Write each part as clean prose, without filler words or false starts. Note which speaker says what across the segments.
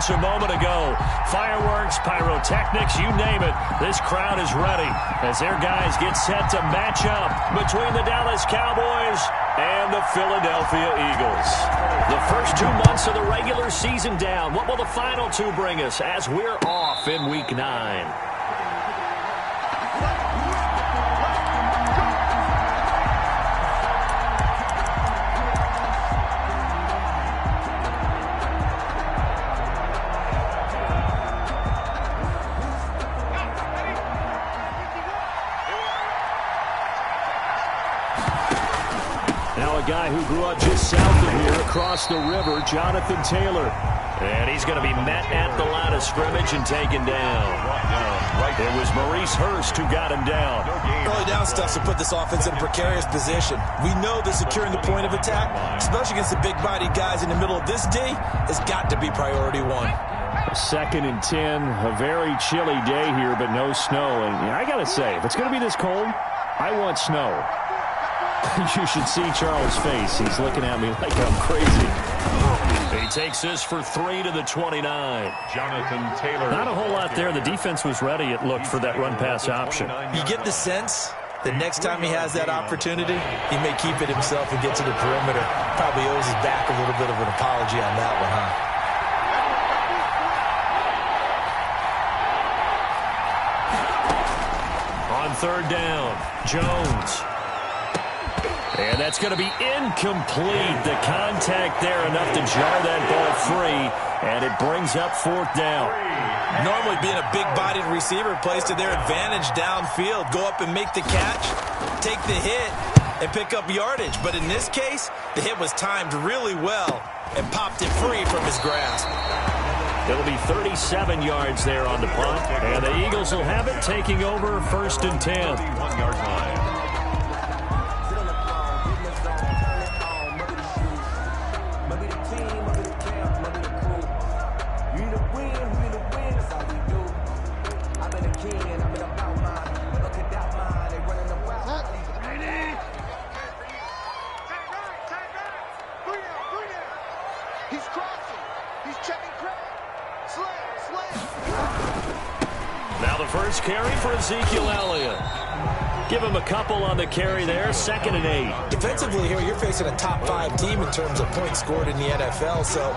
Speaker 1: seconds a moment ago. Fireworks, pyrotechnics, you name it. This crowd is ready as their guys get set to match up between the Dallas Cowboys and the Philadelphia Eagles. The first 2 months of the regular season down. What will the final two bring us as we're off in Week 9? Guy who grew up just south of here across the river, Jonathan Taylor. And he's going to be met at the line of scrimmage and taken down. It was Maurice Hurst who got him down.
Speaker 2: Early down stuff to put this offense in a precarious position. We know that securing the point of attack, especially against the big-bodied guys in the middle of this day, has got to be priority one.
Speaker 1: 2nd and 10, a very chilly day here, but no snow. And I got to say, if it's going to be this cold, I want snow. You should see Charles' face. He's looking at me like I'm crazy. He takes this for 3 to the 29.
Speaker 3: Jonathan Taylor.
Speaker 1: Not a whole lot there. The defense was ready, it looked, for that run-pass option.
Speaker 2: You get the sense that next time he has that opportunity, he may keep it himself and get to the perimeter. Probably owes his back a little bit of an apology on that one, huh?
Speaker 1: On 3rd down, Jones. And that's going to be incomplete. The contact there enough to jar that ball free, and it brings up 4th down.
Speaker 2: Normally being a big-bodied receiver plays to their advantage downfield. Go up and make the catch, take the hit, and pick up yardage. But in this case, the hit was timed really well and popped it free from his grasp.
Speaker 1: It'll be 37 yards there on the punt, and the Eagles will have it taking over 1st and 10.
Speaker 3: 1-yard line.
Speaker 1: First carry for Ezekiel Elliott. Give him a couple on the carry there. 2nd and 8.
Speaker 2: Defensively here, you're facing a top 5 team in terms of points scored in the NFL. So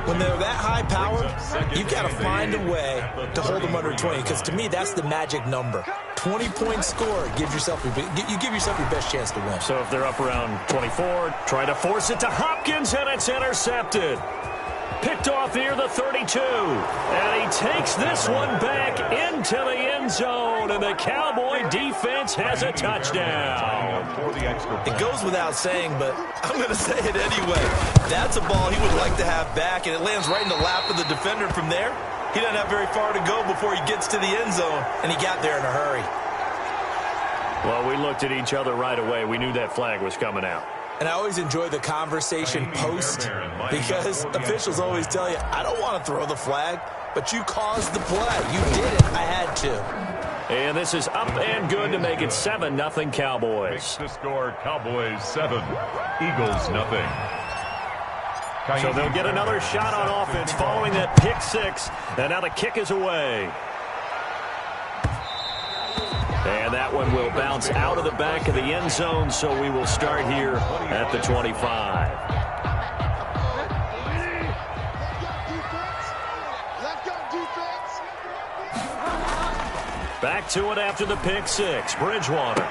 Speaker 2: when they're that high powered, you've got to find a way to hold them under 20. Because to me, that's the magic number. 20 points scored gives yourself you give yourself your best chance to win.
Speaker 1: So if they're up around 24, try to force it to Hopkins, and it's intercepted. Picked off near the 32. And he takes this one back into the end zone. And the Cowboy defense has a touchdown.
Speaker 2: It goes without saying, but I'm going to say it anyway. That's a ball he would like to have back, and it lands right in the lap of the defender from there. He doesn't have very far to go before he gets to the end zone, and he got there in a hurry.
Speaker 1: Well, we looked at each other right away. We knew that flag was coming out.
Speaker 2: And I always enjoy the conversation post because officials always tell you, I don't want to throw the flag, but you caused the play. You did it. I had to.
Speaker 1: And this is up and good to make it 7-0 Cowboys.
Speaker 3: Makes the score Cowboys 7, Eagles 0.
Speaker 1: So they'll get another shot on offense following that pick 6. And now the kick is away. And that one will bounce out of the back of the end zone, so we will start here at the 25. Back to it after the pick 6. Bridgewater.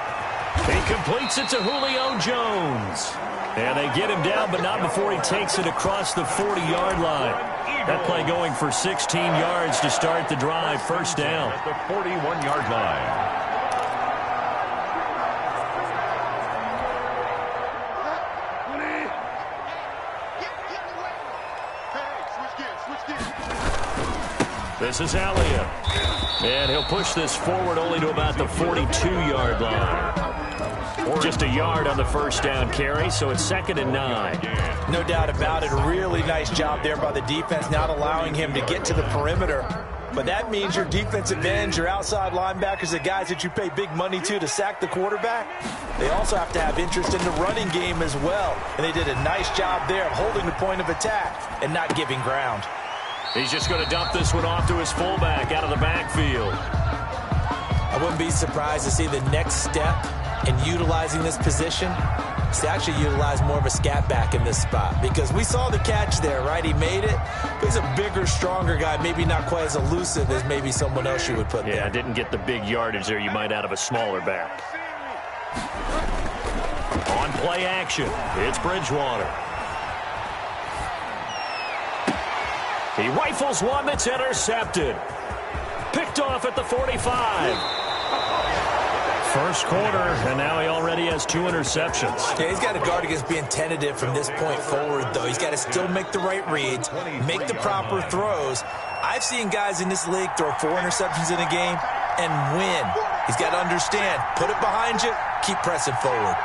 Speaker 1: He completes it to Julio Jones. And they get him down, but not before he takes it across the 40-yard line. That play going for 16 yards to start the drive. 1st down.
Speaker 3: At the 41-yard line.
Speaker 1: This is Elliott. And he'll push this forward only to about the 42-yard line. Just a yard on the 1st down carry, so it's 2nd and 9.
Speaker 2: No doubt about it. A really nice job there by the defense, not allowing him to get to the perimeter. But that means your defensive ends, your outside linebackers, the guys that you pay big money to sack the quarterback, they also have to have interest in the running game as well. And they did a nice job there of holding the point of attack and not giving ground.
Speaker 1: He's just going to dump this one off to his fullback out of the backfield.
Speaker 2: I wouldn't be surprised to see the next step in utilizing this position is to actually utilize more of a scat back in this spot, because we saw the catch there, right? He made it, but he's a bigger, stronger guy, maybe not quite as elusive as maybe someone else you would put there.
Speaker 1: Yeah, didn't get the big yardage there you might out of a smaller back. On play action, it's Bridgewater. He rifles one that's intercepted. Picked off at the 45. First quarter, and now he already has 2 interceptions.
Speaker 2: Yeah, he's got to guard against being tentative from this point forward, though. He's got to still make the right reads, make the proper throws. I've seen guys in this league throw 4 interceptions in a game and win. He's got to understand, put it behind you, keep pressing forward.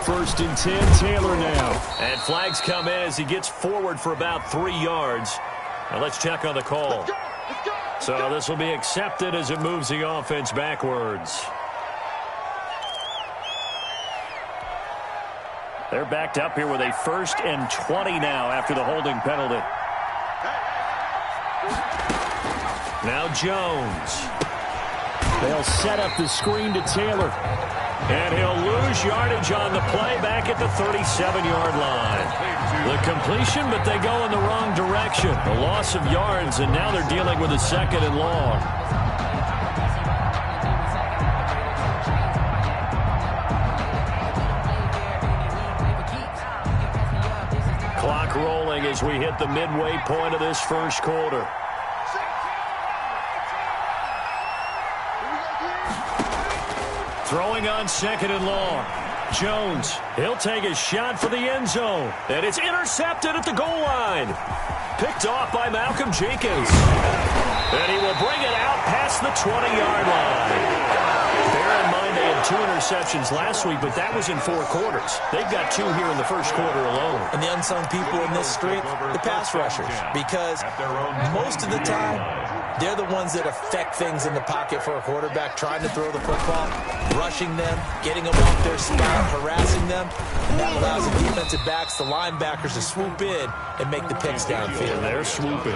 Speaker 1: First and 10, Taylor now. And flags come in as he gets forward for about 3 yards. Now let's check on the call. So this will be accepted as it moves the offense backwards. They're backed up here with a 1st and 20 now after the holding penalty. Now Jones. They'll set up the screen to Taylor. And he'll lose yardage on the play back at the 37-yard line. The completion, but they go in the wrong direction. A loss of yards, and now they're dealing with a 2nd and long. Clock rolling as we hit the midway point of this first quarter. Throwing on 2nd and long. Jones, he'll take a shot for the end zone. And it's intercepted at the goal line. Picked off by Malcolm Jenkins. And he will bring it out past the 20-yard line. Bear in mind they had 2 interceptions last week, but that was in 4 quarters. They've got 2 here in the first quarter alone.
Speaker 2: And the unsung people in this street, the pass rushers, because most of the time, they're the ones that affect things in the pocket for a quarterback, trying to throw the football, rushing them, getting them off their spot, harassing them, and that allows the defensive backs, the linebackers, to swoop in and make the picks downfield.
Speaker 1: And they're swooping.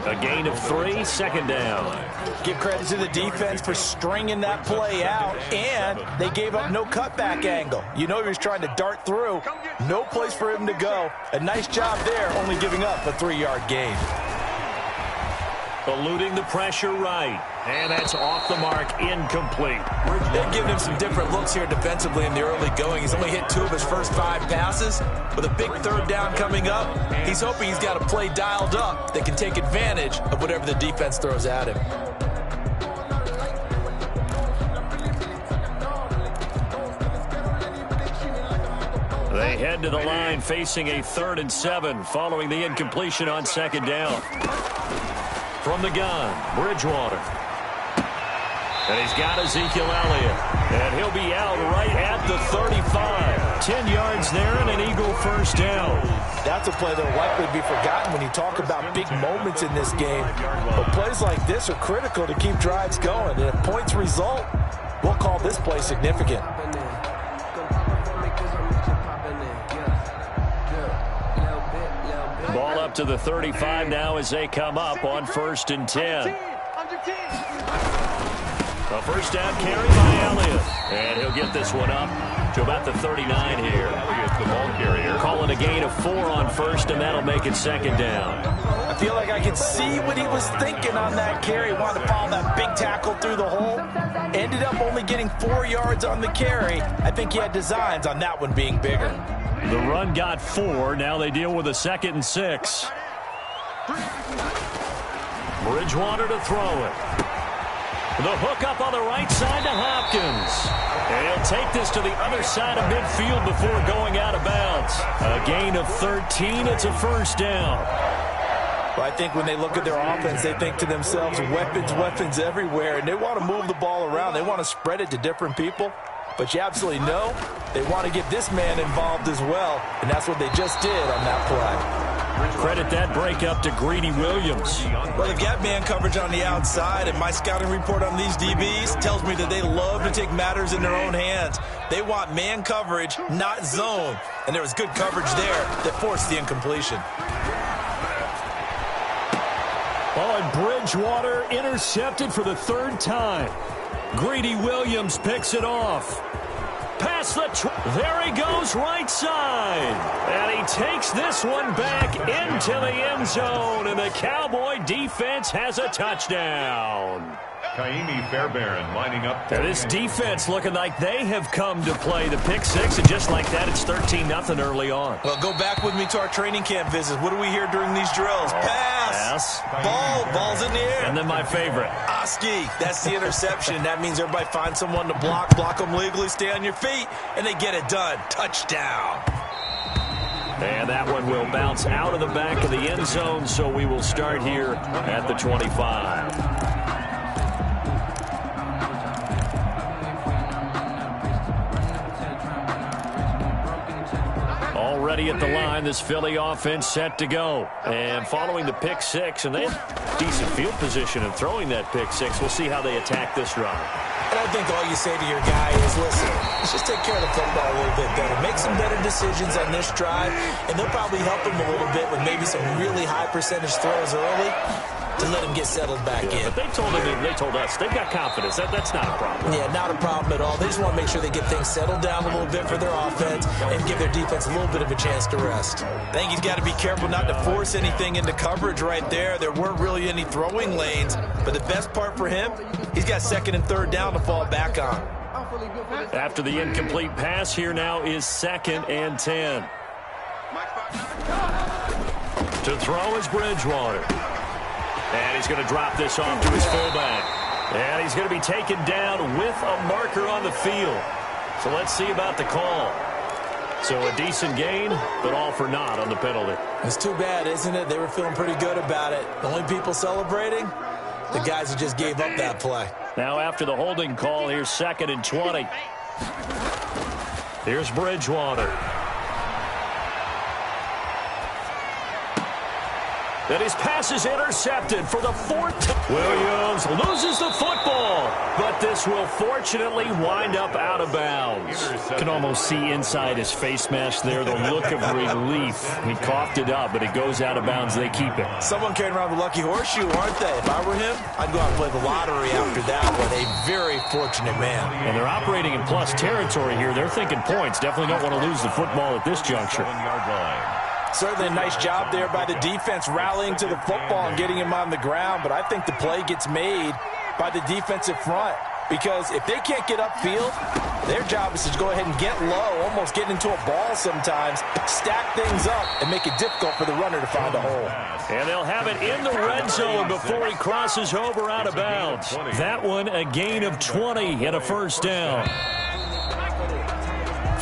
Speaker 1: A gain of 3, 2nd down.
Speaker 2: Give credit to the defense for stringing that play out, and they gave up no cutback angle. You know he was trying to dart through. No place for him to go. A nice job there, only giving up a 3-yard gain.
Speaker 1: Eluding the pressure right. And that's off the mark, incomplete.
Speaker 2: They're giving him some different looks here defensively in the early going. He's only hit 2 of his first 5 passes. With a big 3rd down coming up, he's hoping he's got a play dialed up that can take advantage of whatever the defense throws at him.
Speaker 1: They head to the line facing a 3rd and 7 following the incompletion on 2nd down. From the gun, Bridgewater. And he's got Ezekiel Elliott. And he'll be out right at the 35. 10 yards there and an Eagle 1st down.
Speaker 2: That's a play that will likely be forgotten when you talk about big moments in this game. But plays like this are critical to keep drives going. And if points result, we'll call this play significant.
Speaker 1: Ball up to the 35 now as they come up on 1st and 10. A 1st down carry by Elliott. And he'll get this one up to about the 39 here.
Speaker 3: Elliott's the ball carrier.
Speaker 1: Calling a gain of 4 on 1st, and that'll make it 2nd down.
Speaker 2: I feel like I could see what he was thinking on that carry. Wanted to follow that big tackle through the hole. Ended up only getting 4 yards on the carry. I think he had designs on that one being bigger.
Speaker 1: The run got 4. Now they deal with a 2nd and 6. Bridgewater to throw it. The hook up on the right side to Hopkins. And he'll take this to the other side of midfield before going out of bounds. A gain of 13. It's a 1st down.
Speaker 2: Well, I think when they look at their offense, they think to themselves, weapons, weapons everywhere. And they want to move the ball around. They want to spread it to different people. But you absolutely know they want to get this man involved as well. And that's what they just did on that play.
Speaker 1: Credit that breakup to Greedy Williams.
Speaker 2: Well, they've got man coverage on the outside, and my scouting report on these DBs tells me that they love to take matters in their own hands. They want man coverage, not zone. And there was good coverage there that forced the incompletion.
Speaker 1: Oh, and Bridgewater intercepted for the third time. Greedy Williams picks it off. Past the there he goes right side. And he takes this one back into the end zone. And the Cowboy defense has a touchdown.
Speaker 3: Kaimi Fairbairn lining up.
Speaker 1: Now this defense looking like they have come to play the pick six. And just like that, it's 13-0 early on.
Speaker 2: Well, go back with me to our training camp visits. What do we hear during these drills? Pass. Ball's in the air.
Speaker 1: And then my favorite.
Speaker 2: Oski, that's the interception. That means everybody finds someone to block them legally, stay on your feet, and they get it done. Touchdown.
Speaker 1: And that one will bounce out of the back of the end zone, so we will start here at the 25. Already at the line, this Philly offense set to go. And following the pick six, and they have decent field position in throwing that pick six. We'll see how they attack this run.
Speaker 2: And I think all you say to your guy is, listen, let's just take care of the football a little bit better. Make some better decisions on this drive, and they'll probably help him a little bit with maybe some really high percentage throws early to let him get settled back in.
Speaker 1: But they told us they've got confidence. That's not a problem.
Speaker 2: Yeah, not a problem at all. They just want to make sure they get things settled down a little bit for their offense and give their defense a little bit of a chance to rest. I think he's got to be careful not to force anything into coverage right there. There weren't really any throwing lanes, but the best part for him, he's got second and third down to fall back on.
Speaker 1: After the incomplete pass, here now is 2nd and 10. To throw is Bridgewater. And he's going to drop this off to his fullback. And he's going to be taken down with a marker on the field. So let's see about the call. So a decent gain, but all for naught on the penalty.
Speaker 2: It's too bad, isn't it? They were feeling pretty good about it. The only people celebrating, the guys who just gave up that play.
Speaker 1: Now after the holding call, here's 2nd and 20. Here's Bridgewater. And his pass is intercepted for the 4th time. Williams loses the football, but this will fortunately wind up out of bounds. You can almost see inside his face mask there the look of relief. He coughed it up, but it goes out of bounds. They keep it.
Speaker 2: Someone carrying around the lucky horseshoe, aren't they? If I were him, I'd go out and play the lottery after that one. A very fortunate man.
Speaker 1: And they're operating in plus territory here. They're thinking points. Definitely don't want to lose the football at this juncture.
Speaker 3: 1-yard line.
Speaker 2: Certainly a nice job there by the defense rallying to the football and getting him on the ground, but I think the play gets made by the defensive front because if they can't get upfield, their job is to go ahead and get low, almost get into a ball sometimes, stack things up, and make it difficult for the runner to find a hole.
Speaker 1: And they'll have it in the red zone before he crosses over out of bounds. That one a gain of 20 and a first down.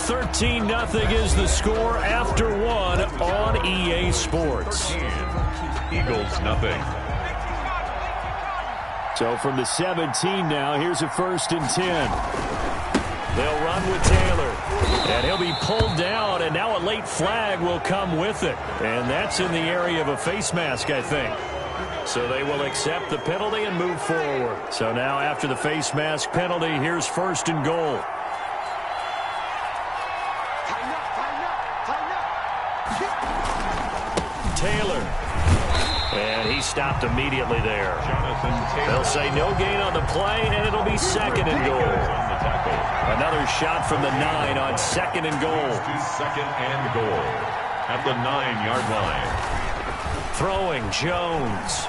Speaker 1: 13-0 is the score after one on EA Sports.
Speaker 3: Eagles nothing.
Speaker 1: So from the 17 now, here's a 1st and 10. They'll run with Taylor. And he'll be pulled down, and now a late flag will come with it. And that's in the area of a face mask, I think. So they will accept the penalty and move forward. So now after the face mask penalty, here's 1st and goal. Taylor. And he stopped immediately there. They'll say no gain on the play, and it'll be 2nd and goal. Another shot from the 9 on 2nd and goal.
Speaker 3: 2nd and goal at the 9-yard line.
Speaker 1: Throwing Jones.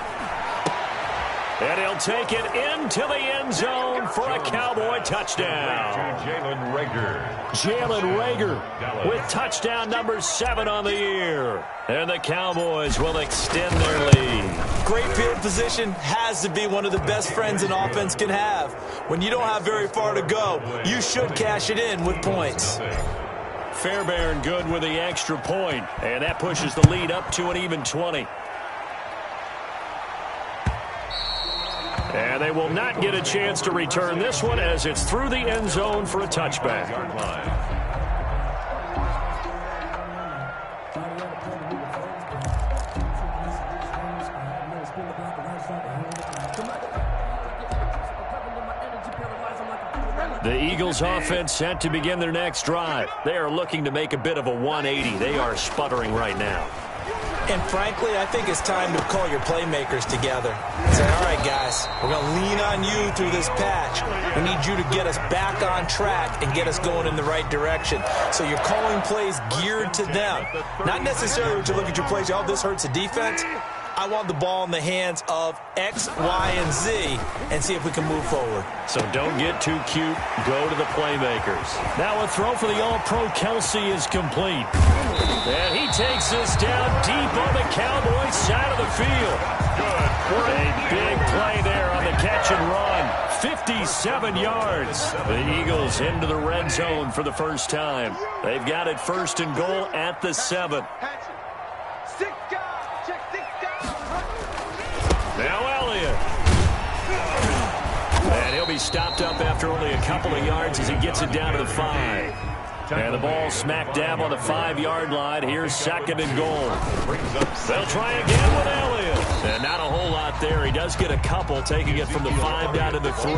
Speaker 1: And he'll take it into the end zone for a Cowboy touchdown.
Speaker 3: Jalen Reagor.
Speaker 1: Jalen Reagor with touchdown number 7 on the year. And the Cowboys will extend their lead.
Speaker 2: Great field position has to be one of the best friends an offense can have. When you don't have very far to go, you should cash it in with points.
Speaker 1: Fairbairn good with the extra point, and that pushes the lead up to an even 20. And they will not get a chance to return this one as it's through the end zone for a touchback. The Eagles offense set to begin their next drive. They are looking to make a bit of a 180. They are sputtering right now.
Speaker 2: And frankly, I think it's time to call your playmakers together. Say, all right, guys, we're going to lean on you through this patch. We need you to get us back on track and get us going in the right direction. So you're calling plays geared to them. Not necessarily to look at your plays, oh, this hurts the defense. I want the ball in the hands of X, Y, and Z and see if we can move forward.
Speaker 1: So don't get too cute. Go to the playmakers. Now a throw for the All-Pro Kelsey is complete. And he takes this down deep on the Cowboys side of the field. A big play there on the catch and run. 57 yards. The Eagles into the red zone for the first time. They've got it first and goal at the 7. Now Elliott. And he'll be stopped up after only a couple of yards as he gets it down to the 5. And the ball smack dab on the 5-yard line. Here's second and goal. They'll try again with Elliott. And not a whole lot there. He does get a couple, taking it from the 5 down to the 3.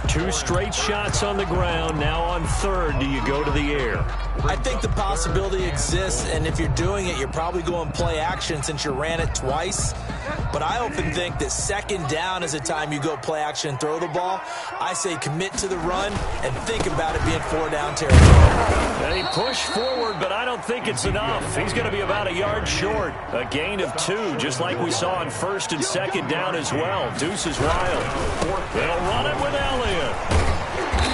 Speaker 1: 2 straight shots on the ground. Now on third, do you go to the air?
Speaker 2: I think the possibility exists, and if you're doing it, you're probably going play action since you ran it twice. But I often think that second down is a time you go play action and throw the ball. I say commit to the run and think about it being 4-down territory.
Speaker 1: And he pushed forward, but I don't think it's enough. He's going to be about a yard short. A gain of 2, just like we saw on first and second down as well. Deuce is wild. They'll run it with Elliott.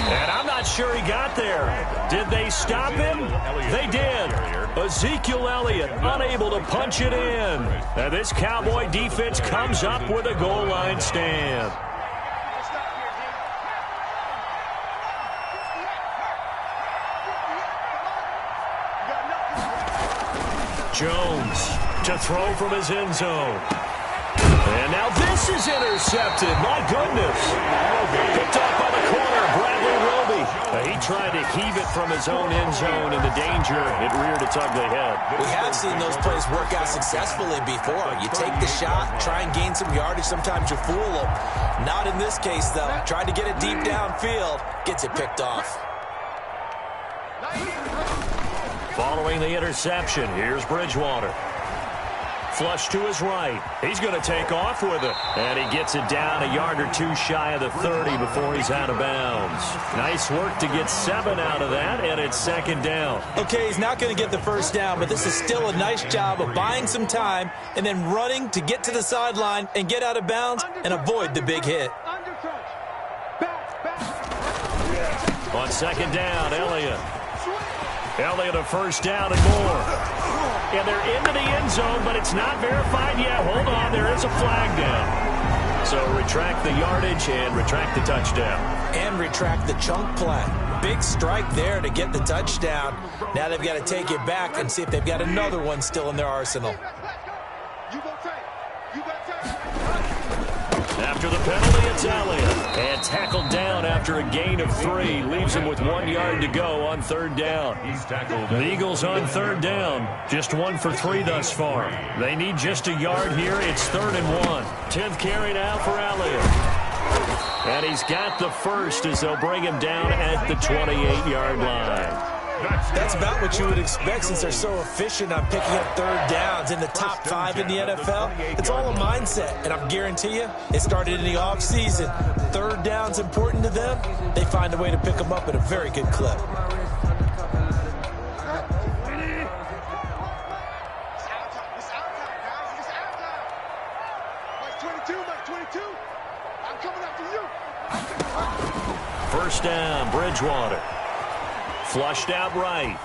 Speaker 1: And I'm not sure he got there. Did they stop him? They did. Ezekiel Elliott unable to punch it in. And this Cowboy defense comes up with a goal line stand. Jones to throw from his end zone. And now this is intercepted. My goodness. Picked up by the corner, Bradley Roby. He tried to heave it from his own end zone, and the danger, it reared its ugly head.
Speaker 2: We have seen those plays work out successfully before. You take the shot, try and gain some yardage. Sometimes you fool them. Not in this case, though. Tried to get it deep downfield. Gets it picked off.
Speaker 1: Following the interception, here's Bridgewater. Flush to his right. He's going to take off with it. And he gets it down a yard or 2 shy of the 30 before he's out of bounds. Nice work to get 7 out of that, and it's second down.
Speaker 2: Okay, he's not going to get the first down, but this is still a nice job of buying some time and then running to get to the sideline and get out of bounds and avoid the big hit.
Speaker 1: On second down, Elliott a first down and more. And they're into the end zone, but it's not verified yet. Hold on, there is a flag down. So retract the yardage and retract the touchdown.
Speaker 2: And retract the chunk play. Big strike there to get the touchdown. Now they've got to take it back and see if they've got another one still in their arsenal.
Speaker 1: After the penalty, it's Elliott. And tackled down after a gain of 3. Leaves him with 1 yard to go on third down. The Eagles on third down. Just 1 for 3 thus far. They need just a yard here. It's 3rd and 1. 10th carry now for Elliott. And he's got the first as they'll bring him down at the 28-yard line.
Speaker 2: That's about what you would expect since they're so efficient on picking up third downs in the top 5 in the NFL. It's all a mindset, and I guarantee you, it started in the offseason. Third down's important to them. They find a way to pick them up at a very good clip.
Speaker 1: First down, Bridgewater. Flushed out right.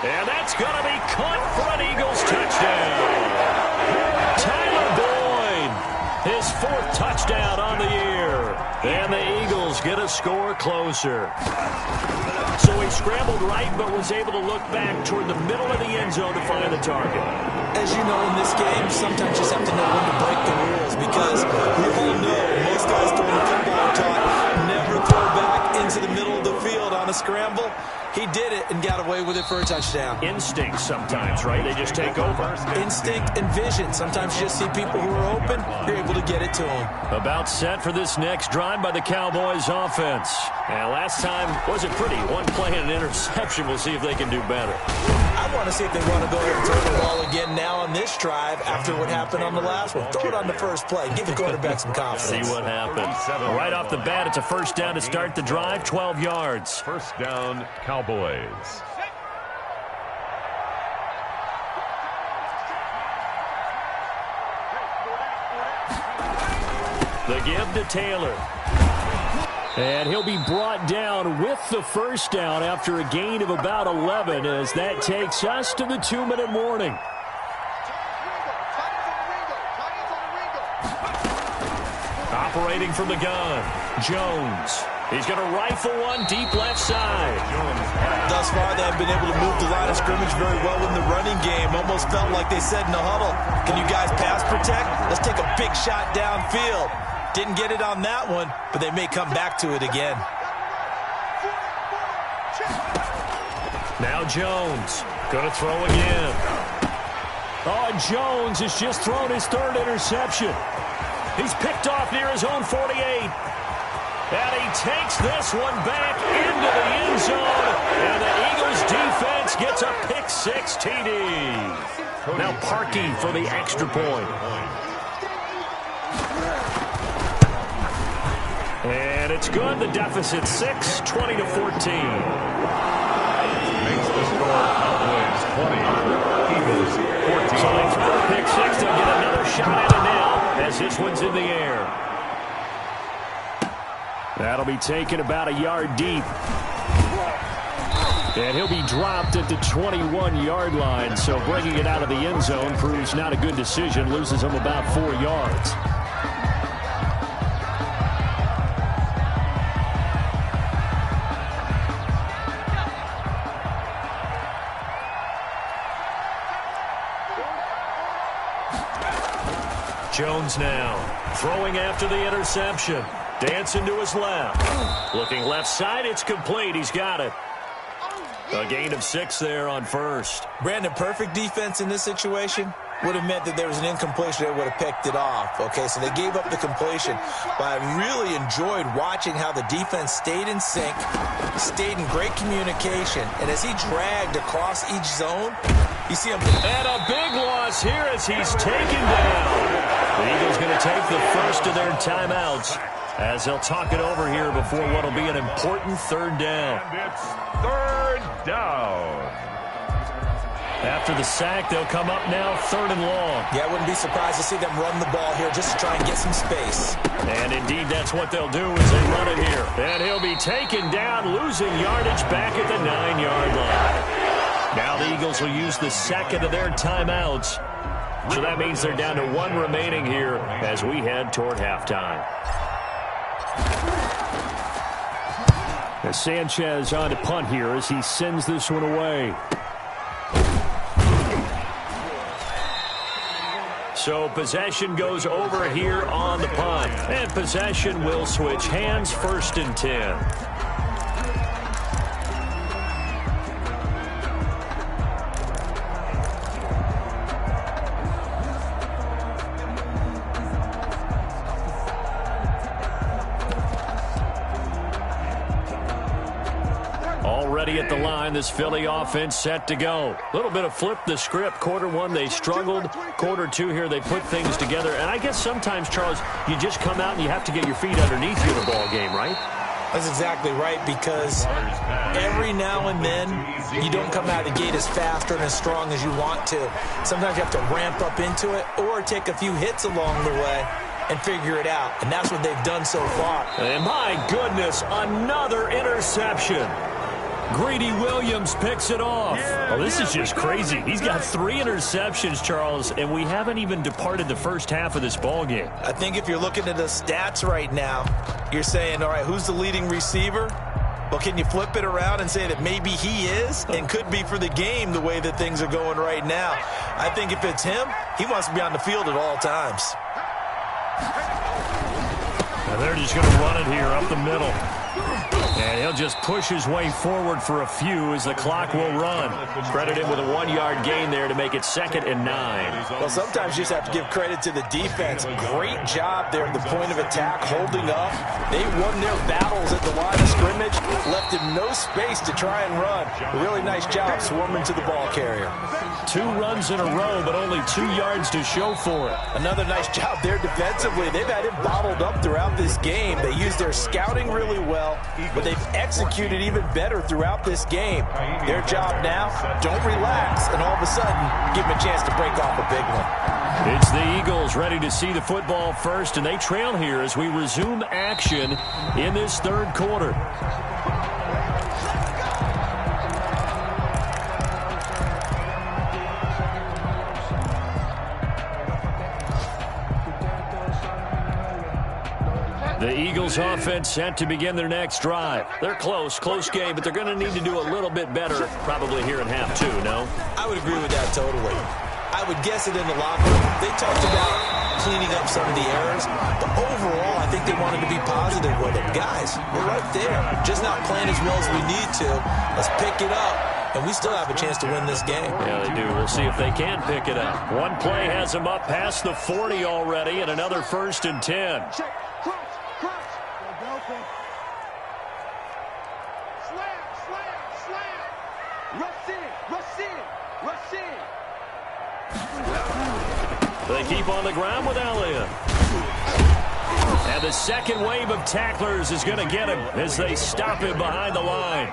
Speaker 1: And that's going to be caught for an Eagles touchdown. Tyler Boyd, his 4th touchdown on the year. And the Eagles get a score closer. So he scrambled right but was able to look back toward the middle of the end zone to find the target.
Speaker 2: As you know, in this game, sometimes you just have to know when to break the rules because we all know most guys throwing the football are taught never throw back into the middle of the field on a scramble. He did it and got away with it for a touchdown.
Speaker 1: Instinct sometimes, right? They just take over.
Speaker 2: Instinct and vision. Sometimes you just see people who are open, you're able to get it to them.
Speaker 1: About set for this next drive by the Cowboys offense. And last time wasn't pretty. One play and an interception. We'll see if they can do better.
Speaker 2: I want to see if they want to go ahead and throw the ball again now on this drive after what happened on the last one. Throw it on the first play. Give the quarterback some confidence.
Speaker 1: See what happens. Right off the bat, it's a first down to start the drive, 12 yards.
Speaker 3: First down, Cowboys.
Speaker 1: The give to Taylor. And he'll be brought down with the first down after a gain of about 11 as that takes us to the 2-minute warning. Operating from the gun, Jones. He's going to rifle one deep left side.
Speaker 2: Thus far, they have been able to move the line of scrimmage very well in the running game. Almost felt like they said in the huddle, can you guys pass protect? Let's take a big shot downfield. Didn't get it on that one, but they may come back to it again.
Speaker 1: Now Jones, going to throw again. Oh, Jones has just thrown his third interception. He's picked off near his own 48. And he takes this one back into the end zone. And the Eagles defense gets a pick-6 TD. Now Parkey for the extra point. And it's good. The deficit 6, 20-14.
Speaker 3: Makes the score Cowboys 20, Eagles 14.
Speaker 1: So they throw a pick-6. They'll get another shot at it now as this one's in the air. That'll be taken about a yard deep. And he'll be dropped at the 21-yard line. So bringing it out of the end zone proves not a good decision. Loses him about 4 yards. Jones now throwing after the interception. Dancing to his left. Looking left side, it's complete. He's got it. A gain of 6 there on first.
Speaker 2: Brandon, perfect defense in this situation would have meant that there was an incompletion. They would have picked it off. Okay, so they gave up the completion. But I really enjoyed watching how the defense stayed in sync, stayed in great communication, and as he dragged across each zone, you see him.
Speaker 1: And a big loss here as he's taken down. The Eagles going to take the first of their timeouts as they'll talk it over here before what will be an important third down.
Speaker 3: And it's third down.
Speaker 1: After the sack, they'll come up now 3rd and long.
Speaker 2: Yeah, I wouldn't be surprised to see them run the ball here just to try and get some space.
Speaker 1: And indeed, that's what they'll do as they run it here. And he'll be taken down, losing yardage back at the 9-yard line. Now the Eagles will use the second of their timeouts. So that means they're down to 1 remaining here as we head toward halftime. Now Sanchez on to punt here as he sends this one away. So possession goes over here on the punt. And possession will switch hands, 1st and 10. Already at the line, this Philly offense set to go. A little bit of flip the script. Quarter 1, they struggled. Quarter 2 here, they put things together. And I guess sometimes, Charles, you just come out and you have to get your feet underneath you in a ball game, right?
Speaker 2: That's exactly right, because every now and then you don't come out of the gate as fast and as strong as you want to. Sometimes you have to ramp up into it or take a few hits along the way and figure it out. And that's what they've done so far.
Speaker 1: And my goodness, another interception. Greedy Williams picks it off. Oh, this is just crazy. He's got 3 interceptions, Charles, and we haven't even departed the first half of this ball game.
Speaker 2: I think if you're looking at the stats right now, you're saying, all right, who's the leading receiver? Well, can you flip it around and say that maybe he is and could be for the game the way that things are going right now? I think if it's him, he wants to be on the field at all times.
Speaker 1: And they're just going to run it here up the middle. And he'll just push his way forward for a few as the clock will run. Credit him with a 1-yard gain there to make it 2nd and 9.
Speaker 2: Well, sometimes you just have to give credit to the defense. Great job there at the point of attack, holding up. They won their battles at the line of scrimmage, left him no space to try and run. A really nice job swarming to the ball carrier.
Speaker 1: 2 runs in a row, but only 2 yards to show for it.
Speaker 2: Another nice job there defensively. They've had him bottled up throughout this game. They used their scouting really well, but they've executed even better throughout this game. Their job now, don't relax, and all of a sudden, give them a chance to break off a big one.
Speaker 1: It's the Eagles ready to see the football first, and they trail here as we resume action in this 3rd quarter. The Eagles offense set to begin their next drive. They're close game, but they're going to need to do a little bit better probably here in half 2, no?
Speaker 2: I would agree with that totally. I would guess it in the locker room. They talked about cleaning up some of the errors, but overall, I think they wanted to be positive with it. Guys, we're right there. Just not playing as well as we need to. Let's pick it up, and we still have a chance to win this game.
Speaker 1: Yeah, they do. We'll see if they can pick it up. One play has them up past the 40 already, and another 1st and 10. They keep on the ground with Elliott. And the second wave of tacklers is going to get him as they stop him behind the line.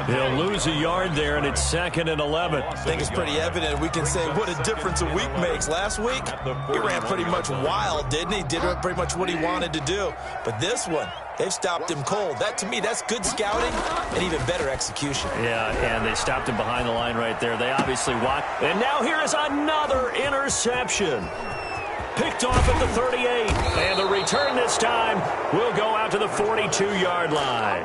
Speaker 1: He'll lose a yard there, and it's 2nd and 11.
Speaker 2: I think it's pretty evident. We can say what a difference a week makes. Last week, he ran pretty much wild, didn't he? Did pretty much what he wanted to do. But this one, they've stopped him cold. That, to me, that's good scouting and even better execution.
Speaker 1: Yeah, and they stopped him behind the line right there. They obviously watched. And now here is another interception. Picked off at the 38, and the return this time will go out to the 42-yard line.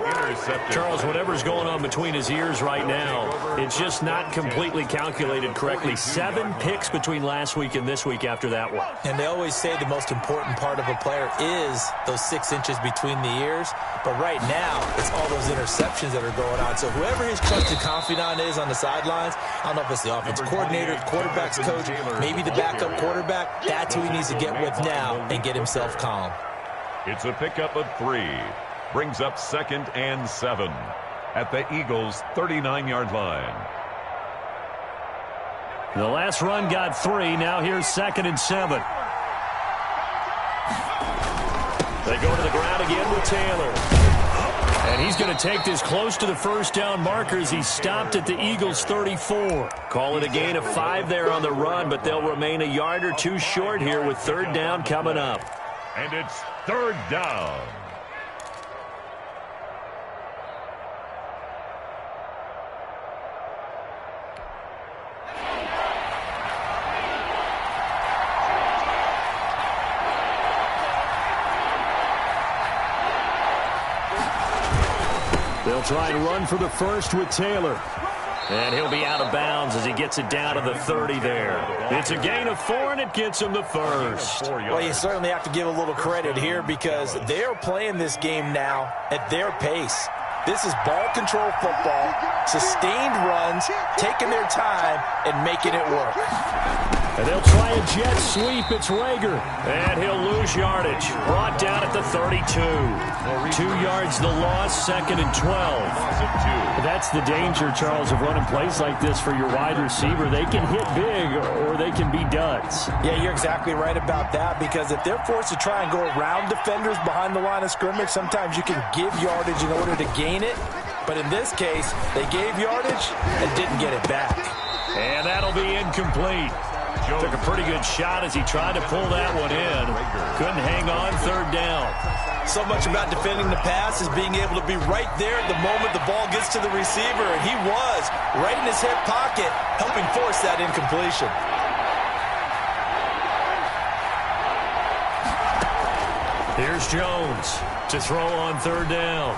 Speaker 1: Charles, whatever's going on between his ears right now, it's just not completely calculated correctly. 7 picks between last week and this week after that one.
Speaker 2: And they always say the most important part of a player is those 6 inches between the ears. But right now, it's all those interceptions that are going on. So whoever his trusted confidant is on the sidelines, I don't know if it's the offensive coordinator, the quarterback's coach, maybe the backup quarterback, that's who he needs to get with now and get himself calm.
Speaker 3: It's a pickup of 3. Brings up 2nd and 7 at the Eagles' 39-yard line.
Speaker 1: The last run got 3. Now here's 2nd and 7. They go to the ground again with Taylor. And he's going to take this close to the first down markers. He stopped at the Eagles' 34. Call it a gain of 5 there on the run, but they'll remain a yard or 2 short here with 3rd down coming up.
Speaker 3: And it's 3rd down.
Speaker 1: They'll try and run for the first with Taylor. And he'll be out of bounds as he gets it down to the 30 there. It's a gain of 4, and it gets him the first.
Speaker 2: Well, you certainly have to give a little credit here because they are playing this game now at their pace. This is ball control football, sustained runs, taking their time, and making it work.
Speaker 1: And they'll try a jet sweep. It's Rager. And he'll lose yardage. Brought down at the 32. 2 yards the loss, 2nd and 12. That's the danger, Charles, of running plays like this for your wide receiver. They can hit big or they can be duds.
Speaker 2: Yeah, you're exactly right about that because if they're forced to try and go around defenders behind the line of scrimmage, sometimes you can give yardage in order to gain it. But in this case, they gave yardage and didn't get it back.
Speaker 1: And that'll be incomplete. Took a pretty good shot as he tried to pull that one in. Couldn't hang on 3rd down.
Speaker 2: So much about defending the pass is being able to be right there at the moment the ball gets to the receiver. And he was right in his hip pocket, helping force that incompletion.
Speaker 1: Here's Jones to throw on 3rd down.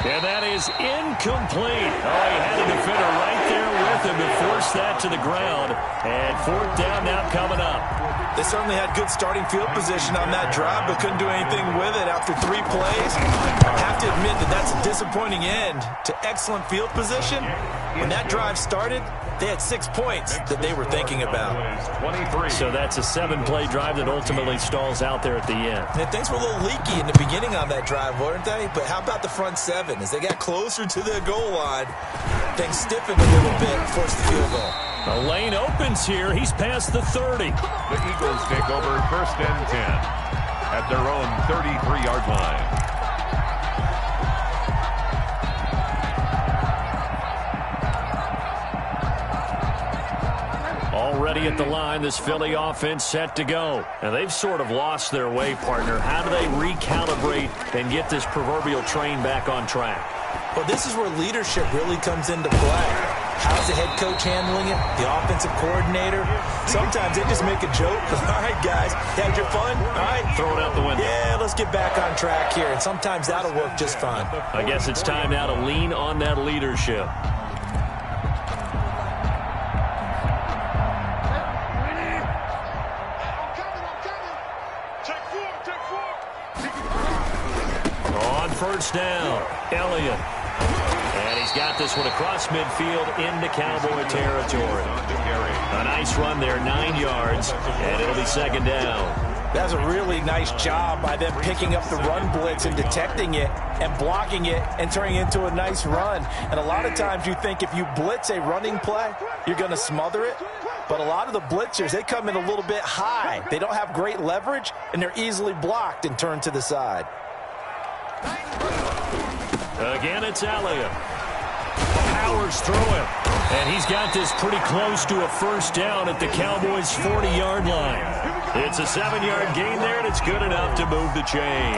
Speaker 1: And that is incomplete. Oh, he had a defender right there with him to force that to the ground. And fourth down now coming up.
Speaker 2: They certainly had good starting field position on that drive, but couldn't do anything with it after 3 plays. I have to admit that that's a disappointing end to excellent field position. When that drive started, they had 6 points that they were thinking about.
Speaker 1: So that's a 7-play drive that ultimately stalls out there at the end.
Speaker 2: And things were a little leaky in the beginning on that drive, weren't they? But how about the front 7? As they got closer to the goal line, things stiffened a little bit, forced the field goal.
Speaker 1: The lane opens here. He's past the 30.
Speaker 3: The Eagles take over 1st and 10 at their own 33-yard line.
Speaker 1: Already at the line, this Philly offense set to go. And they've sort of lost their way, partner. How do they recalibrate and get this proverbial train back on track?
Speaker 2: Well, this is where leadership really comes into play. How's the head coach handling it? The offensive coordinator? Sometimes they just make a joke. All right, guys, had your fun? All right.
Speaker 1: Throw it out the window.
Speaker 2: Yeah, let's get back on track here. And sometimes that'll work just fine.
Speaker 1: I guess it's time now to lean on that leadership. On first down, Elliott. And he's got this one across midfield into Cowboy territory. A nice run there, 9 yards, and it'll be 2nd down.
Speaker 2: That's a really nice job by them picking up the run blitz and detecting it and blocking it and turning it into a nice run. And a lot of times you think if you blitz a running play, you're going to smother it. But a lot of the blitzers, they come in a little bit high. They don't have great leverage, and they're easily blocked and turned to the side.
Speaker 1: Again, it's Elliott. Powers through it. And he's got this pretty close to a first down at the Cowboys' 40-yard line. It's a 7-yard gain there, and it's good enough to move the chains.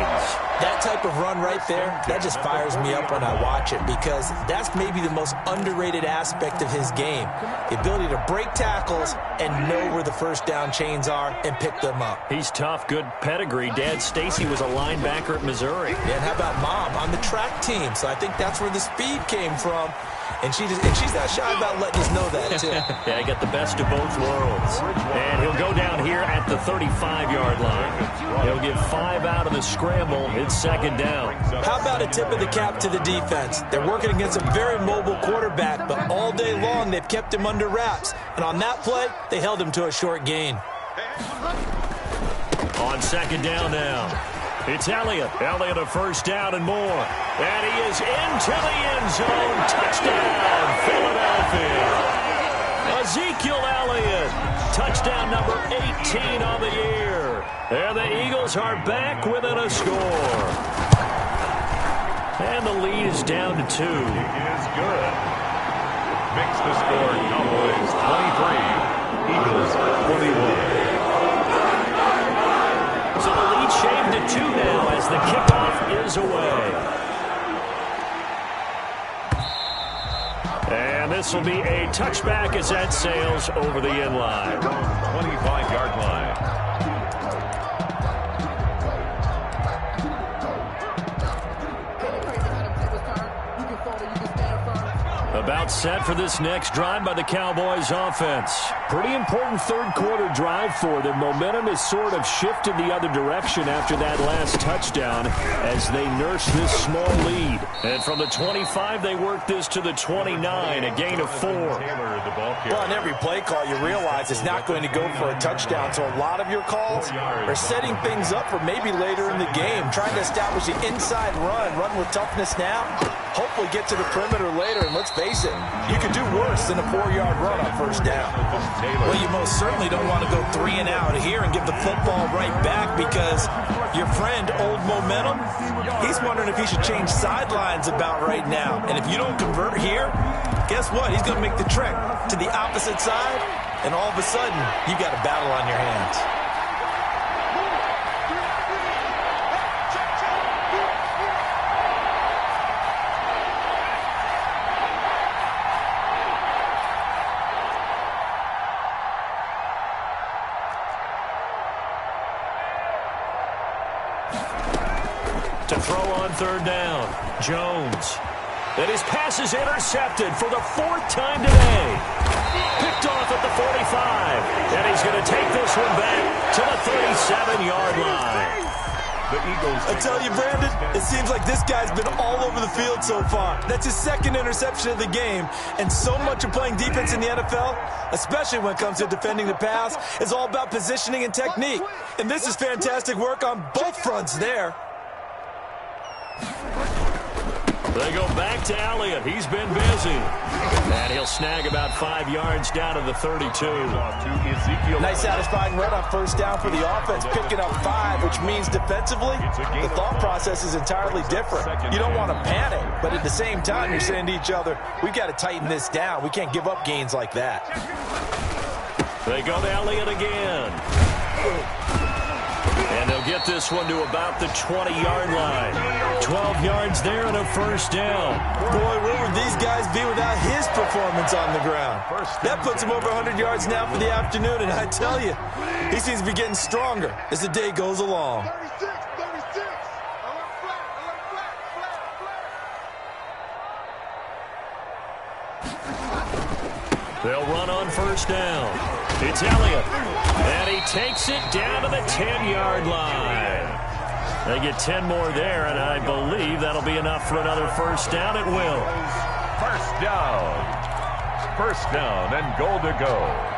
Speaker 2: That type of run right there, that just fires me up when I watch it because that's maybe the most underrated aspect of his game. The ability to break tackles and know where the first down chains are and pick them up.
Speaker 1: He's tough, good pedigree. Dad Stacy was a linebacker at Missouri.
Speaker 2: Yeah, and how about Mom on the track team? So I think that's where the speed came from. And she's not shy about letting us know that, too.
Speaker 1: Yeah, I got the best of both worlds. And he'll go down here at the 35-yard line. He'll get 5 out of the scramble. It's 2nd down.
Speaker 2: How about a tip of the cap to the defense? They're working against a very mobile quarterback, but all day long they've kept him under wraps. And on that play, they held him to a short gain.
Speaker 1: On 2nd down now. It's Elliott. Elliott a first down and more. And he is into the end zone. Touchdown, Philadelphia. Ezekiel Elliott. Touchdown number 18 on the year. And the Eagles are back within a score. And the lead is down to 2.
Speaker 3: Is good. Makes the score Cowboys 23, Eagles 41.
Speaker 1: So the lead shaved to 2 now as the kickoff is away. And this will be a touchback as that sails over the end line.
Speaker 3: 25-yard line.
Speaker 1: About set for this next drive by the Cowboys offense. Pretty important third-quarter drive for them. Momentum has sort of shifted the other direction after that last touchdown as they nurse this small lead. And from the 25, they work this to the 29, a gain of 4.
Speaker 2: Well, on every play call, you realize it's not going to go for a touchdown, so a lot of your calls are setting things up for maybe later in the game, trying to establish the inside run with toughness now, hopefully get to the perimeter later, and let's face it, you could do worse than a 4-yard run on first down. Well, you most certainly don't want to go 3 and out here and give the football right back because your friend, Old Momentum, he's wondering if he should change sidelines about right now. And if you don't convert here, guess what? He's going to make the trek to the opposite side, and all of a sudden, you got a battle on your hands.
Speaker 1: To throw on on third down. Jones. And his pass is intercepted for the 4th time today. Picked off at the 45. And he's going to take this one back to the 37-yard line.
Speaker 3: The Eagles.
Speaker 2: I tell you, Brandon, it seems like this guy's been all over the field so far. That's his 2nd interception of the game. And so much of playing defense in the NFL, especially when it comes to defending the pass, is all about positioning and technique. And this is fantastic work on both fronts there.
Speaker 1: They go back to Elliott. He's been busy. And he'll snag about 5 yards down to the 32.
Speaker 2: Nice satisfying run on first down for the offense, picking up 5, which means defensively, the thought process is entirely different. You don't want to panic, but at the same time, you're saying to each other, we've got to tighten this down. We can't give up gains like that.
Speaker 1: They go to Elliott again. And they'll get this one to about the 20-yard line. 12 yards there and a first down.
Speaker 2: Boy, where would these guys be without his performance on the ground? That puts him over 100 yards now for the afternoon, and I tell you, he seems to be getting stronger as the day goes along.
Speaker 1: They'll run on first down. It's Elliott. And he takes it down to the 10-yard line. They get 10 more there, and I believe that'll be enough for another first down. It will.
Speaker 3: First down. First down and goal to go.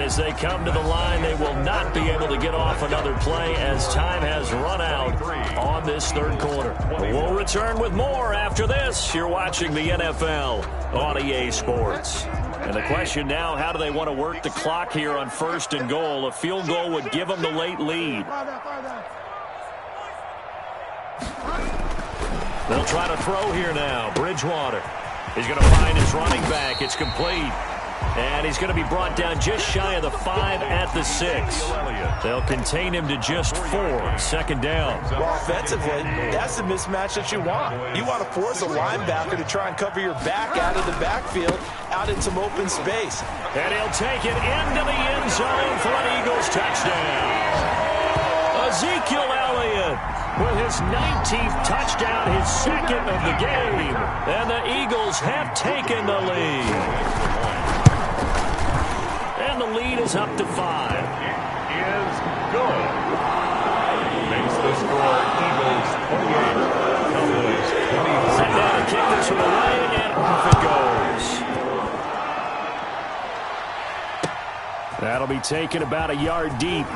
Speaker 1: As they come to the line, they will not be able to get off another play as time has run out on this third quarter. We'll return with more after this. You're watching the NFL on EA Sports. And the question now, how do they want to work the clock here on first and goal? A field goal would give them the late lead. They'll try to throw here now. Bridgewater. He's going to find his running back. It's complete. And he's going to be brought down just shy of the 5 at the 6. They'll contain him to just 4. Second down.
Speaker 2: Well, offensively, that's the mismatch that you want. You want to force a linebacker to try and cover your back out of the backfield, out in some open space.
Speaker 1: And he'll take it into the end zone for an Eagles touchdown. Ezekiel Elliott with his 19th touchdown, his 2nd of the game. And the Eagles have taken the lead. And the lead is up to 5.
Speaker 3: It is good. Makes the score Eagles 28. Cowboys 20.
Speaker 1: Set down to kick this one away, and off it goes. That'll be taken about a yard deep.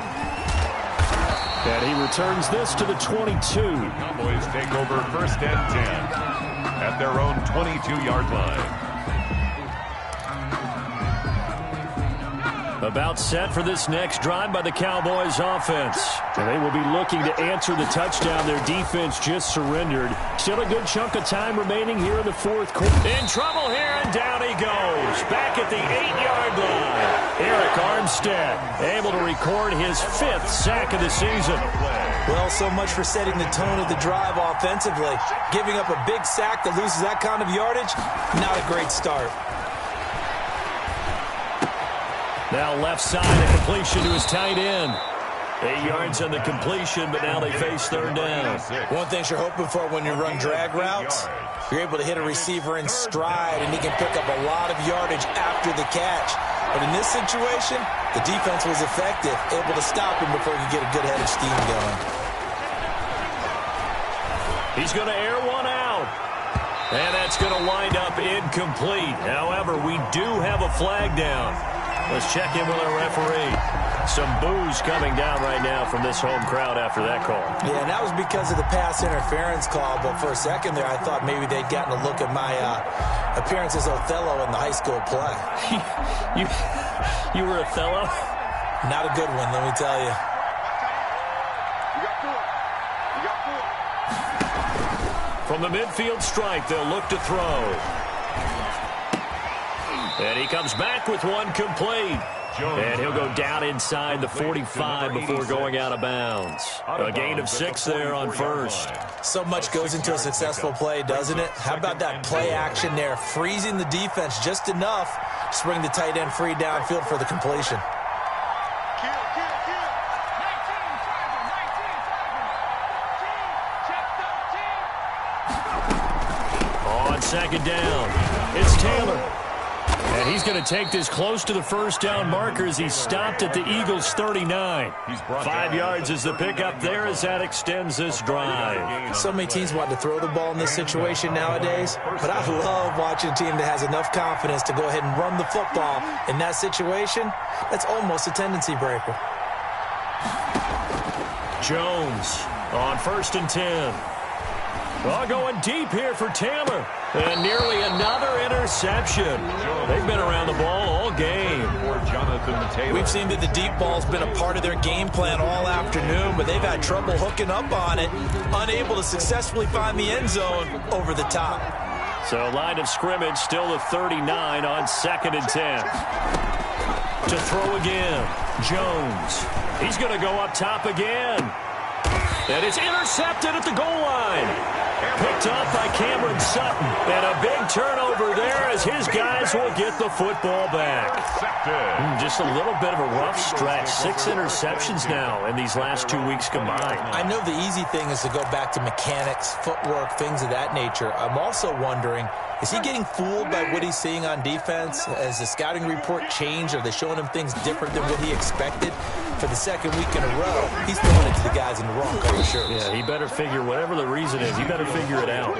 Speaker 1: And he returns this to the 22.
Speaker 3: Cowboys take over first and 10 at their own 22-yard line.
Speaker 1: About set for this next drive by the Cowboys offense. And they will be looking to answer the touchdown their defense just surrendered. Still a good chunk of time remaining here in the fourth quarter. In trouble here, and down he goes. Back at the 8-yard line. Eric Armstead able to record his 5th sack of the season.
Speaker 2: Well, so much for setting the tone of the drive offensively. Giving up a big sack that loses that kind of yardage, not a great start.
Speaker 1: Now left side, a completion to his tight end. 8 yards on the completion, but now they face third down.
Speaker 2: One thing you're hoping for when you run drag routes, you're able to hit a receiver in stride, and he can pick up a lot of yardage after the catch. But in this situation, the defense was effective, able to stop him before he could get a good head of steam going.
Speaker 1: He's going to air one out. And that's going to wind up incomplete. However, we do have a flag down. Let's check in with our referee. Some boos coming down right now from this home crowd after that call.
Speaker 2: Yeah, and that was because of the pass interference call. But for a second there, I thought maybe they'd gotten a look at my appearance as Othello in the high school play.
Speaker 1: You were Othello?
Speaker 2: Not a good one, let me tell you.
Speaker 1: From the midfield stripe, they'll look to throw. And he comes back with one complete. And he'll go down inside the 45 before going out of bounds. A gain of 6 there on first.
Speaker 2: So much goes into a successful play, doesn't it? How about that play action there, freezing the defense just enough to bring the tight end free downfield for the completion.
Speaker 1: On second down, it's Taylor. And he's going to take this close to the first down marker as he stopped at the Eagles' 39. 5 yards is the pickup there as that extends this drive.
Speaker 2: So many teams want to throw the ball in this situation nowadays, but I love watching a team that has enough confidence to go ahead and run the football. In that situation, that's almost a tendency breaker.
Speaker 1: Jones on 1st and 10. Well, going deep here for Taylor. And nearly another interception. They've been around the ball all game.
Speaker 2: We've seen that the deep ball's been a part of their game plan all afternoon, but they've had trouble hooking up on it, unable to successfully find the end zone over the top.
Speaker 1: So line of scrimmage still the 39 on 2nd and 10. To throw again, Jones. He's going to go up top again. And it's intercepted at the goal line. Picked up by Cameron Sutton. And a big turnover there as his guys will get the football back. Just a little bit of a rough stretch. 6 interceptions now in these last 2 weeks combined.
Speaker 2: I know the easy thing is to go back to mechanics, footwork, things of that nature. I'm also wondering, is he getting fooled by what he's seeing on defense? Has the scouting report changed? Are they showing him things different than what he expected? For the second week in a row, he's throwing it to the guys in the wrong color shirts.
Speaker 1: Yeah, he better figure, whatever the reason is, he better figure it out.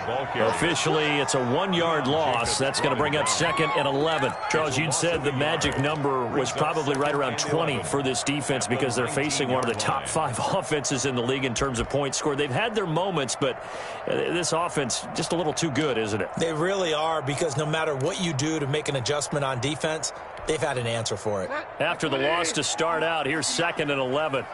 Speaker 1: Officially, it's a 1-yard loss. That's going to bring up 2nd and 11. Charles, you'd said the magic number was probably right around 20 for this defense because they're facing one of the top 5 offenses in the league in terms of points scored. They've had their moments, but this offense just a little too good, isn't it?
Speaker 2: They really are, because no matter what you do to make an adjustment on defense, they've had an answer for it.
Speaker 1: After the loss to start out, here's 2nd and 11.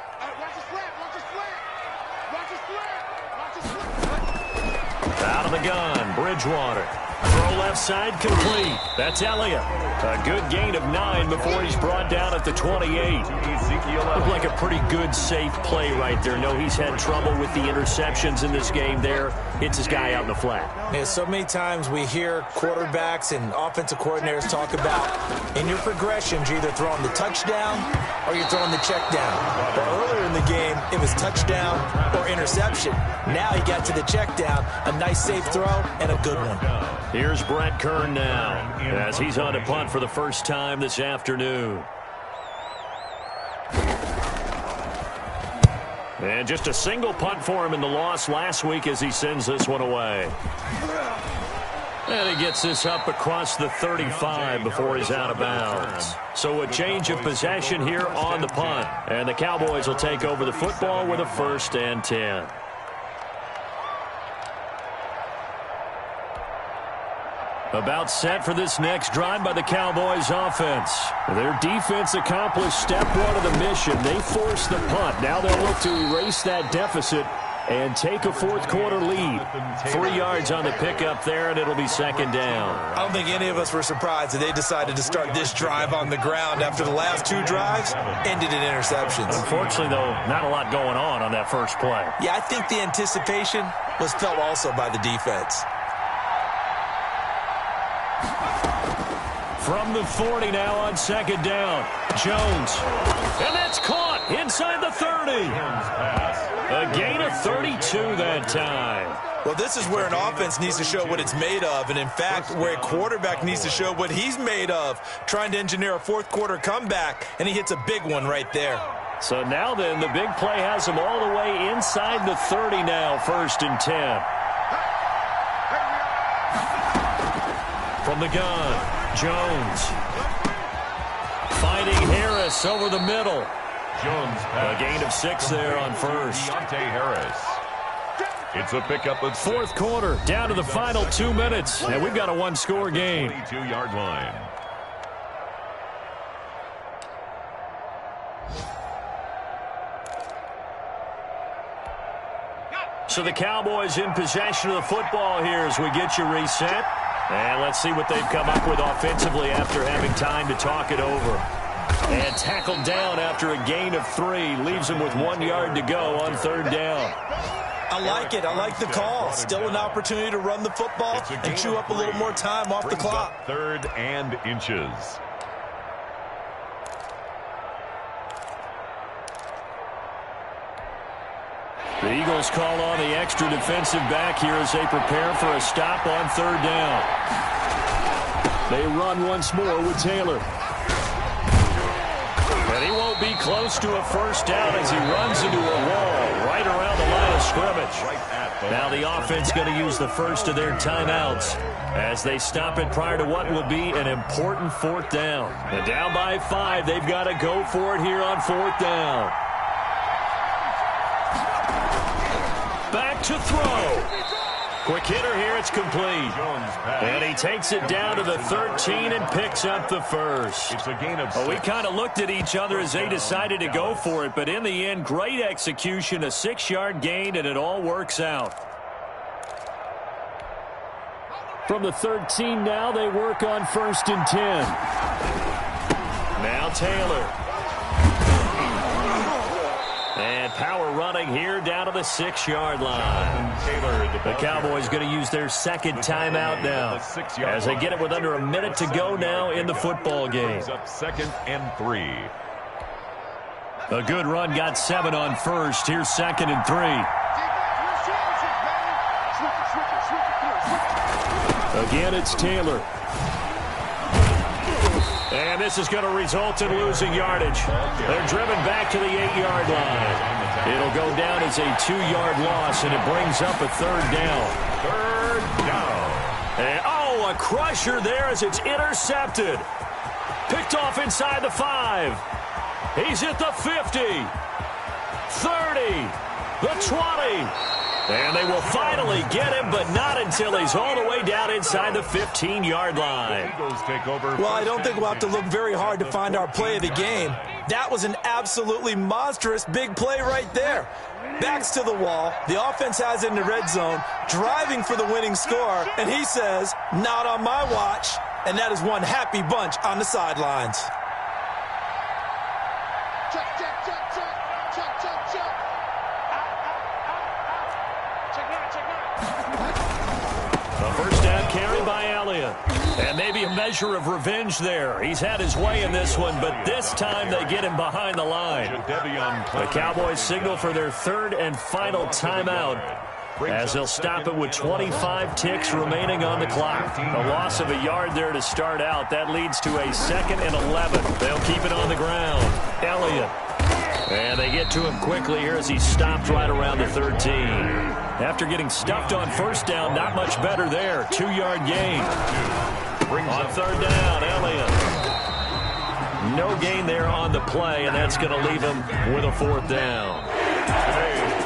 Speaker 1: Out of the gun, Bridgewater. Throw left side complete. That's Elliott. A good gain of 9 before he's brought down at the 28. Looked like a pretty good, safe play right there. No, he's had trouble with the interceptions in this game there. Hits his guy out in the flat.
Speaker 2: Yeah, so many times we hear quarterbacks and offensive coordinators talk about in your progressions, you're either throwing the touchdown or you're throwing the check down. But earlier in the game, it was touchdown or interception. Now he got to the check down, a nice safe throw, and a good one.
Speaker 1: Here's Brett Kern now as he's on to punt for the first time this afternoon. And just a single punt for him in the loss last week as he sends this one away. And he gets this up across the 35 before he's out of bounds. So a change of possession here on the punt. And the Cowboys will take over the football with a 1st and 10. About set for this next drive by the Cowboys offense. Their defense accomplished step 1 of the mission. They forced the punt. Now they'll look to erase that deficit and take a 4th quarter lead. 3 yards on the pickup there, and it'll be 2nd down.
Speaker 2: I don't think any of us were surprised that they decided to start this drive on the ground after the last 2 drives ended in interceptions.
Speaker 1: Unfortunately, though, not a lot going on that first play.
Speaker 2: Yeah, I think the anticipation was felt also by the defense.
Speaker 1: From the 40 now on 2nd down. Jones. And that's caught inside the 30. A gain of 32 that time.
Speaker 2: Well, this is where an offense needs to show what it's made of. And, in fact, where a quarterback needs to show what he's made of, trying to engineer a 4th quarter comeback. And he hits a big one right there.
Speaker 1: So now then, the big play has him all the way inside the 30 now, 1st and 10. From the gun. Jones finding Harris over the middle.
Speaker 3: Jones
Speaker 1: a gain of 6 there on first.
Speaker 3: Harris. It's a pickup of
Speaker 1: 4th quarter, down to the final 2 minutes, and we've got a 1-score game.
Speaker 3: 22-yard line.
Speaker 1: So the Cowboys in possession of the football here as we get you reset. And let's see what they've come up with offensively after having time to talk it over. And tackled down after a gain of 3. Leaves him with 1 yard to go on 3rd down.
Speaker 2: I like it. I like the call. Still an opportunity to run the football and chew up a little more time off the clock.
Speaker 3: 3rd and inches.
Speaker 1: The Eagles call on the extra defensive back here as they prepare for a stop on 3rd down. They run once more with Taylor. And he won't be close to a 1st down as he runs into a wall right around the line of scrimmage. Now the offense going to use the first of their timeouts as they stop it prior to what will be an important 4th down. And down by 5, they've got to go for it here on 4th down. Back to throw. Quick hitter here, it's complete. And he takes it down to the 13 and picks up the first.
Speaker 3: It's a gain of 6.
Speaker 1: Well, we kind of looked at each other as they decided to go for it, but in the end, great execution, a 6-yard gain, and it all works out. From the 13 now, they work on 1st and 10. Now Taylor. And power running here down to the 6-yard line. The Cowboys going to use their 2nd timeout now as they get it with under a minute to go now in the football game.
Speaker 3: 2nd and 3.
Speaker 1: A good run got 7 on 1st. Here's 2nd and 3. Again, it's Taylor. And this is going to result in losing yardage. They're driven back to the 8-yard line. It'll go down as a 2-yard loss, and it brings up a 3rd down.
Speaker 3: 3rd down.
Speaker 1: And, a crusher there as it's intercepted. Picked off inside the 5. He's at the 50. 30. The 20. And they will finally get him, but not until he's all the way down inside the 15-yard line.
Speaker 2: Well, I don't think we'll have to look very hard to find our play of the game. That was an absolutely monstrous big play right there. Backs to the wall. The offense has it in the red zone, driving for the winning score, and he says, not on my watch. And that is one happy bunch on the sidelines.
Speaker 1: A 1st down carry by Elliott. And maybe a measure of revenge there. He's had his way in this one, but this time they get him behind the line. The Cowboys signal for their 3rd and final timeout as they'll stop it with 25 ticks remaining on the clock. A loss of a yard there to start out. That leads to a 2nd and 11. They'll keep it on the ground. Elliott. And they get to him quickly here as he stopped right around the 13. After getting stuffed on 1st down, not much better there. 2-yard gain. On 3rd down, Elliott. No gain there on the play, and that's going to leave him with a 4th down.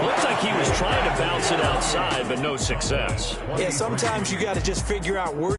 Speaker 1: Looks like he was trying to bounce it outside, but no success.
Speaker 2: Yeah, sometimes you got to just figure out where